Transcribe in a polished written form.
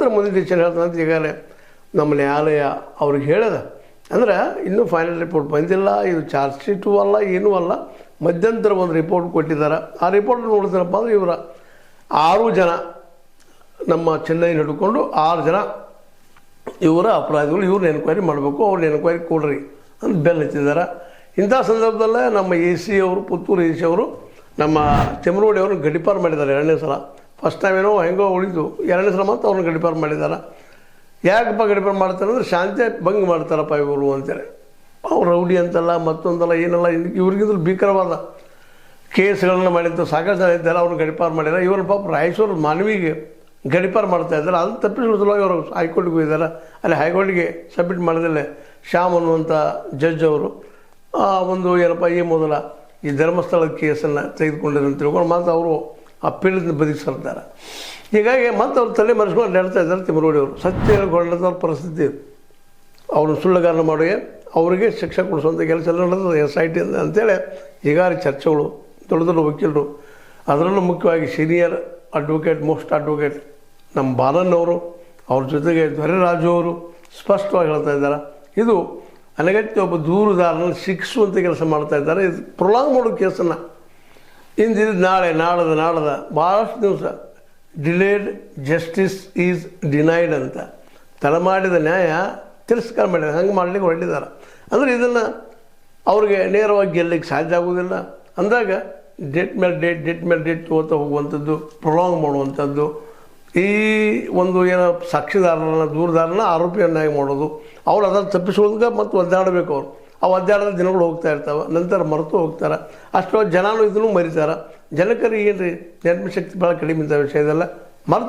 ನಂತರ ಮುಂದಿನ ಡಿಸಿಷನ್ ಹೇಳ್ತಾನೆ ಅಂತ ಈಗಾಗಲೇ ನಮ್ಮ ನ್ಯಾಯಾಲಯ ಅವ್ರಿಗೆ ಹೇಳ್ಯದ. ಅಂದ್ರೆ ಇನ್ನೂ ಫೈನಲ್ ರಿಪೋರ್ಟ್ ಬಂದಿಲ್ಲ, ಇದು ಚಾರ್ಜ್ ಶೀಟು ಅಲ್ಲ, ಏನೂ ಅಲ್ಲ, ಮಧ್ಯಂತರ ಒಂದು ರಿಪೋರ್ಟ್ ಕೊಟ್ಟಿದ್ದಾರೆ. ಆ ರಿಪೋರ್ಟ್ ನೋಡ್ತಾರಪ್ಪ ಅಂದರೆ ಇವರ 6 ಜನ ನಮ್ಮ ಚೆನ್ನೈನ ಹಿಡ್ಕೊಂಡು 6 ಜನ ಇವರ ಅಪರಾಧಿಗಳು, ಇವ್ರನ್ನ ಎನ್ಕ್ವೈರಿ ಮಾಡಬೇಕು, ಅವ್ರನ್ನ ಎನ್ಕ್ವೈರಿ ಕೊಡ್ರಿ ಅಂತ ಬೆಲ್ ಹಚ್ಚಿದ್ದಾರೆ. ಇಂಥ ಸಂದರ್ಭದಲ್ಲೇ ನಮ್ಮ ಎ ಸಿ ಅವರು, ಪುತ್ತೂರು ಎ ಸಿ ಅವರು ನಮ್ಮ ಚೆಮರೋಡಿ ಅವ್ರನ್ನ ಗಡಿಪಾರು ಮಾಡಿದ್ದಾರೆ 2ನೇ ಸಲ. ಫಸ್ಟ್ ಟೈಮ್ ಏನೋ ಹೆಂಗೋ ಉಳಿದು 2ನೇ ಸಲ ಮತ್ತು ಅವ್ರನ್ನ ಗಡಿಪಾರು ಮಾಡಿದ್ದಾರೆ. ಯಾಕಪ್ಪ ಗಡಿಪಾರು ಮಾಡ್ತಾರೆ ಅಂದರೆ ಶಾಂತಿ ಭಂಗ ಮಾಡ್ತಾರಪ್ಪ ಇವರು ಅಂತೇಳಿ. ಅವ್ರು ರೌಡಿ ಅಂತಲ್ಲ, ಮತ್ತೊಂದಲ್ಲ, ಏನಲ್ಲ, ಇವ್ರಿಗಿಂತಲೂ ಭೀಕರವಾದ ಕೇಸ್ಗಳನ್ನು ಮಾಡಿದ್ದು ಸಾಕಷ್ಟು ಜನ ಇದ್ದಾರೆ. ಅವ್ರನ್ನ ಗಡಿಪಾರು ಮಾಡಿದ್ದಾರೆ. ಇವರು ಪಾಪ ರಾಯಚೂರು ಮಾನವಿಗೆ ಗಡಿಪಾರು ಮಾಡ್ತಾಯಿದ್ದಾರೆ. ಅದು ತಪ್ಪಿಸುವ ಸಲುವಾಗಿ ಅವರು ಹೈಕೋರ್ಟ್ಗೆ ಹೋಗಿದ್ದಾರೆ. ಅಲ್ಲಿ ಹೈಕೋರ್ಟ್ಗೆ ಸಬ್ಮಿಟ್ ಮಾಡಿದಲ್ಲೇ ಶ್ಯಾಮ್ ಅನ್ನುವಂಥ ಜಡ್ಜ್ ಅವರು ಒಂದು ಏನಪ್ಪ ಈ ಮೊದಲ ಈ ಧರ್ಮಸ್ಥಳದ ಕೇಸನ್ನು ತೆಗೆದುಕೊಂಡಿದ್ರು ಅಂತ ತಿಳ್ಕೊಂಡು ಮತ್ತು ಅವರು ಅಪ್ಪೀಲದಿಂದ ಬದುಕಿಸಿರ್ತಾರೆ. ಹೀಗಾಗಿ ಮತ್ತು ಅವ್ರು ತಲೆ ಮರೆಸ್ಕೊಂಡು ಹೇಳ್ತಾ ಇದ್ದಾರೆ ತಿಮ್ಮರೋಡಿ ಅವರು. ಸತ್ಯ ಗೊಂಡಂಥ ಪರಿಸ್ಥಿತಿ, ಅವ್ರನ್ನ ಸುಳ್ಳುಗಾರನ ಮಾಡುವೆ ಅವರಿಗೆ ಶಿಕ್ಷೆ ಕೊಡಿಸುವಂಥ ಕೆಲಸ ಎಲ್ಲ ನಡೆದ SIT ಅಂತೇಳಿ ಈಗಾಗಲೇ ಚರ್ಚೆಗಳು, ದೊಡ್ಡ ದೊಡ್ಡ ವಕೀಲರು, ಅದರಲ್ಲೂ ಮುಖ್ಯವಾಗಿ ಸೀನಿಯರ್ ಅಡ್ವೊಕೇಟ್, ಮೋಸ್ಟ್ ಅಡ್ವೊಕೇಟ್ ನಮ್ಮ ಬಾಲನ್ ಅವರು, ಅವ್ರ ಜೊತೆಗೆ ದೊರೆರಾಜು ಅವರು ಸ್ಪಷ್ಟವಾಗಿ ಹೇಳ್ತಾ ಇದ್ದಾರೆ. ಇದು ಅನಗತ್ಯ ಒಬ್ಬ ದೂರುದಾರನ ಶಿಕ್ಷಿಸುವಂಥ ಕೆಲಸ ಮಾಡ್ತಾ ಇದ್ದಾರೆ. ಇದು ಪ್ರೊಲಾಂಗ್ ಮಾಡೋ ಕೇಸನ್ನು ಇಂದಿದ್ದು ನಾಳದ ಭಾಳಷ್ಟು ದಿವಸ ಡಿಲೇಡ್ ಜಸ್ಟಿಸ್ ಈಸ್ ಡಿನೈಡ್ ಅಂತ ತಡಮಾಡಿದ ನ್ಯಾಯ ತಿರಸ್ಕಾರ ಮಾಡಿದ್ದಾರೆ. ಹಂಗೆ ಮಾಡಲಿಕ್ಕೆ ಹೊರಟಿದ್ದಾರೆ. ಅಂದರೆ ಇದನ್ನು ಅವ್ರಿಗೆ ನೇರವಾಗಿ ಗೆಲ್ಲಲಿಕ್ಕೆ ಸಾಧ್ಯ ಆಗೋದಿಲ್ಲ. ಅಂದಾಗ ಡೇಟ್ ಮೇಲೆ ಡೇಟ್ ತಗೋತಾ ಹೋಗುವಂಥದ್ದು, ಪ್ರೊಲಾಂಗ್ ಮಾಡುವಂಥದ್ದು, ಈ ಒಂದು ಏನೋ ಸಾಕ್ಷಿದಾರರನ್ನ, ದೂರದಾರನ ಆರೋಪಿಯನ್ನಾಗಿ ಮಾಡೋದು, ಅವ್ರು ಅದನ್ನು ತಪ್ಪಿಸೋದಕ್ಕೆ ಮತ್ತು ಒದ್ದಾಡಬೇಕು. ಅವರು ಒದ್ದಾಡದ ದಿನಗಳು ಹೋಗ್ತಾ ಇರ್ತಾವೆ, ನಂತರ ಮರೆತು ಹೋಗ್ತಾರೆ. ಅಷ್ಟೊಂದು ಜನನೂ ಇದನ್ನು ಮರಿತಾರೆ. ಜನಕರಿಗೆ ಏನು ರೀ ನೆನಪು ಶಕ್ತಿ ಭಾಳ ಕಡಿಮೆ ಇಂಥ ವಿಷಯದಲ್ಲ.